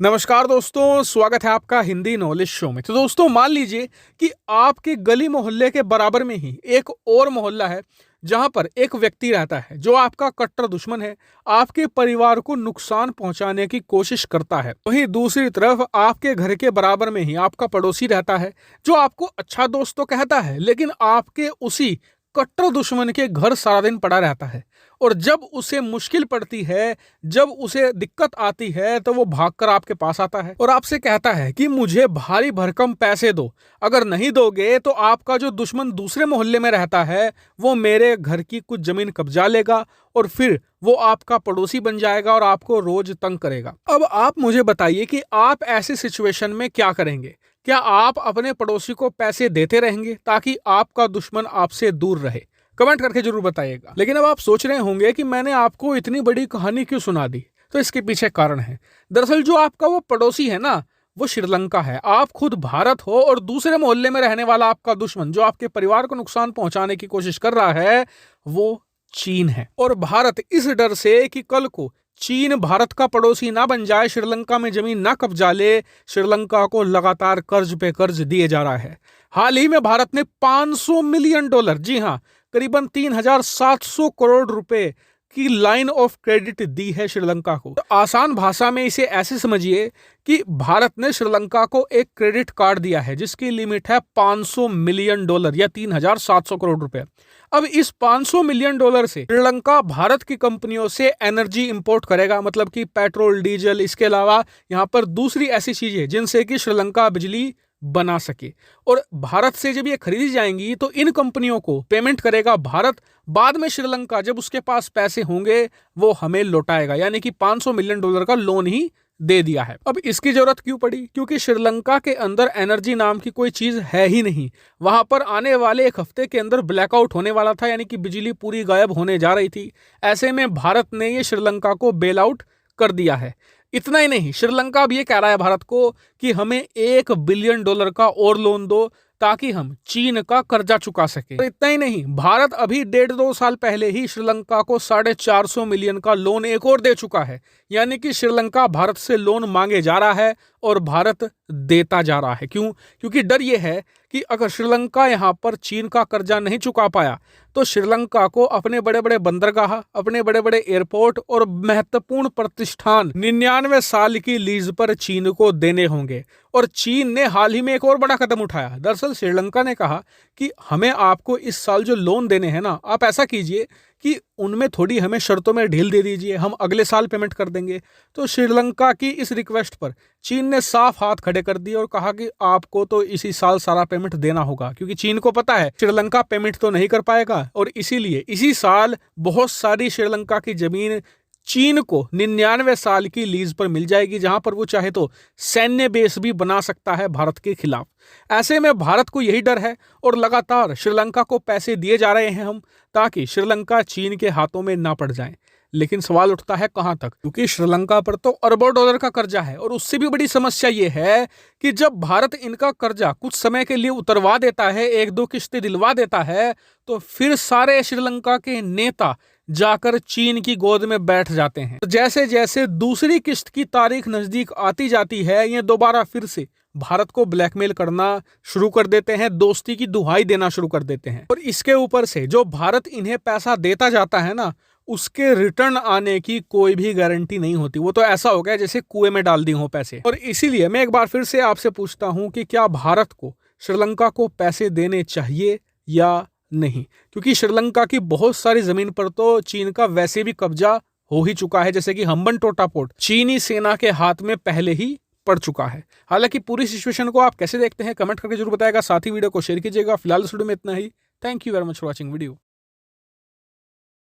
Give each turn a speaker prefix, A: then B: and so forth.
A: नमस्कार दोस्तों, स्वागत है आपका हिंदी नॉलेज शो में। तो दोस्तों, मान लीजिए कि आपके गली मोहल्ले के बराबर में ही एक और मोहल्ला है जहां पर एक व्यक्ति रहता है जो आपका कट्टर दुश्मन है, आपके परिवार को नुकसान पहुंचाने की कोशिश करता है। वहीं दूसरी तरफ आपके घर के बराबर में ही आपका पड़ोसी रहता है जो आपको अच्छा दोस्त तो कहता है, लेकिन आपके उसी कट्टर दुश्मन के घर सारा दिन पड़ा रहता है। और जब उसे मुश्किल पड़ती है, जब उसे दिक्कत आती है, तो वो भागकर आपके पास आता है और आपसे कहता है कि मुझे भारी भरकम पैसे दो, अगर नहीं दोगे तो आपका जो दुश्मन दूसरे मोहल्ले में रहता है वो मेरे घर की कुछ जमीन कब्जा लेगा और फिर वो आपका पड़ोसी बन जाएगा और आपको रोज तंग करेगा। अब आप मुझे बताइए कि आप ऐसी सिचुएशन में क्या करेंगे? क्या आप अपने पड़ोसी को पैसे देते रहेंगे ताकि आपका दुश्मन आपसे दूर रहे? कमेंट करके जरूर बताइएगा। लेकिन अब आप सोच रहे होंगे कि मैंने आपको इतनी बड़ी कहानी क्यों सुना दी, तो इसके पीछे कारण है। दरअसल जो आपका वो पड़ोसी है ना, वो श्रीलंका है। आप खुद भारत हो और दूसरे मोहल्ले में रहने वाला आपका दुश्मन जो आपके परिवार को नुकसान पहुंचाने की कोशिश कर रहा है वो चीन है। और भारत इस डर से कि कल को चीन भारत का पड़ोसी ना बन जाए, श्रीलंका में जमीन ना कब्जा ले, श्रीलंका को लगातार कर्ज पे कर्ज दिए जा रहा है। हाल ही में भारत ने $500 मिलियन, जी हां, करीबन 3,700 करोड़ रुपए की लाइन ऑफ क्रेडिट दी है श्रीलंका को। तो आसान भाषा में इसे ऐसे समझिए कि भारत ने श्रीलंका को एक क्रेडिट कार्ड दिया है जिसकी लिमिट है $500 मिलियन या 3,700 करोड़ रुपए। अब इस $500 मिलियन से श्रीलंका भारत की कंपनियों से एनर्जी इंपोर्ट करेगा, मतलब कि पेट्रोल, डीजल, इसके अलावा यहाँ पर दूसरी ऐसी चीजें जिनसे कि श्रीलंका बिजली बना सके। और भारत से जब ये खरीदी जाएंगी तो इन कंपनियों को पेमेंट करेगा भारत, बाद में श्रीलंका जब उसके पास पैसे होंगे वो हमें लौटाएगा। यानी कि $500 मिलियन का लोन ही दे दिया है। अब इसकी जरूरत क्यों पड़ी? क्योंकि श्रीलंका के अंदर एनर्जी नाम की कोई चीज है ही नहीं। वहां पर आने वाले एक हफ्ते के अंदर ब्लैकआउट होने वाला था, यानी कि बिजली पूरी गायब होने जा रही थी। ऐसे में भारत ने ये श्रीलंका को बेल आउट कर दिया है। इतना ही नहीं, श्रीलंका अब ये कह रहा है भारत को कि हमें $1 बिलियन का और लोन दो ताकि हम चीन का कर्जा चुका सके। तो इतना ही नहीं, भारत अभी 1.5-2 साल पहले ही श्रीलंका को $450 मिलियन का लोन एक और दे चुका है। यानी कि श्रीलंका भारत से लोन मांगे जा रहा है और भारत देता जा रहा है। क्यों? क्योंकि डर यह है कि अगर श्रीलंका यहाँ पर चीन का कर्जा नहीं चुका पाया तो श्रीलंका को अपने बड़े बड़े बंदरगाह, अपने बड़े बड़े एयरपोर्ट और महत्वपूर्ण प्रतिष्ठान 99 साल की लीज पर चीन को देने होंगे। और चीन ने हाल ही में एक और बड़ा कदम उठाया। दरअसल श्रीलंका ने कहा कि हमें आपको इस साल जो लोन देने हैं ना, आप ऐसा कीजिए कि उनमें थोड़ी हमें शर्तों में ढील दे दीजिए, हम अगले साल पेमेंट कर देंगे। तो श्रीलंका की इस रिक्वेस्ट पर चीन ने साफ हाथ खड़े कर दिए और कहा कि आपको तो इसी साल सारा पेमेंट देना होगा, क्योंकि चीन को पता है श्रीलंका पेमेंट तो नहीं कर पाएगा और इसीलिए इसी साल बहुत सारी श्रीलंका की जमीन चीन को 99 साल की लीज पर मिल जाएगी, जहां पर वो चाहे तो सैन्य बेस भी बना सकता है भारत के खिलाफ। ऐसे में भारत को यही डर है और लगातार श्रीलंका को पैसे दिए जा रहे हैं हम, ताकि श्रीलंका चीन के हाथों में ना पड़ जाए। लेकिन सवाल उठता है कहां तक, क्योंकि श्रीलंका पर तो अरबों डॉलर का कर्जा है। और उससे भी बड़ी समस्या यह है कि जब भारत इनका कर्जा कुछ समय के लिए उतरवा देता है, 1-2 किस्तें दिलवा देता है, तो फिर सारे श्रीलंका के नेता जाकर चीन की गोद में बैठ जाते हैं। तो जैसे जैसे दूसरी किस्त की तारीख नजदीक आती जाती है, ये दोबारा फिर से भारत को ब्लैकमेल करना शुरू कर देते हैं, दोस्ती की दुहाई देना शुरू कर देते हैं। और इसके ऊपर से जो भारत इन्हें पैसा देता जाता है ना, उसके रिटर्न आने की कोई भी गारंटी नहीं होती। वो तो ऐसा हो गया जैसे कुएं में डाल दी हो पैसे। और इसीलिए मैं एक बार फिर से आपसे पूछता हूं कि क्या भारत को श्रीलंका को पैसे देने चाहिए या नहीं? क्योंकि श्रीलंका की बहुत सारी जमीन पर तो चीन का वैसे भी कब्जा हो ही चुका है, जैसे कि हम्बनटोटा पोर्ट चीनी सेना के हाथ में पहले ही पड़ चुका है। हालांकि पूरी सिचुएशन को आप कैसे देखते हैं कमेंट करके जरूर बताएगा, साथ ही वीडियो को शेयर कीजिएगा। फिलहाल इस वीडियो में इतना ही। Thank you very much for watching video.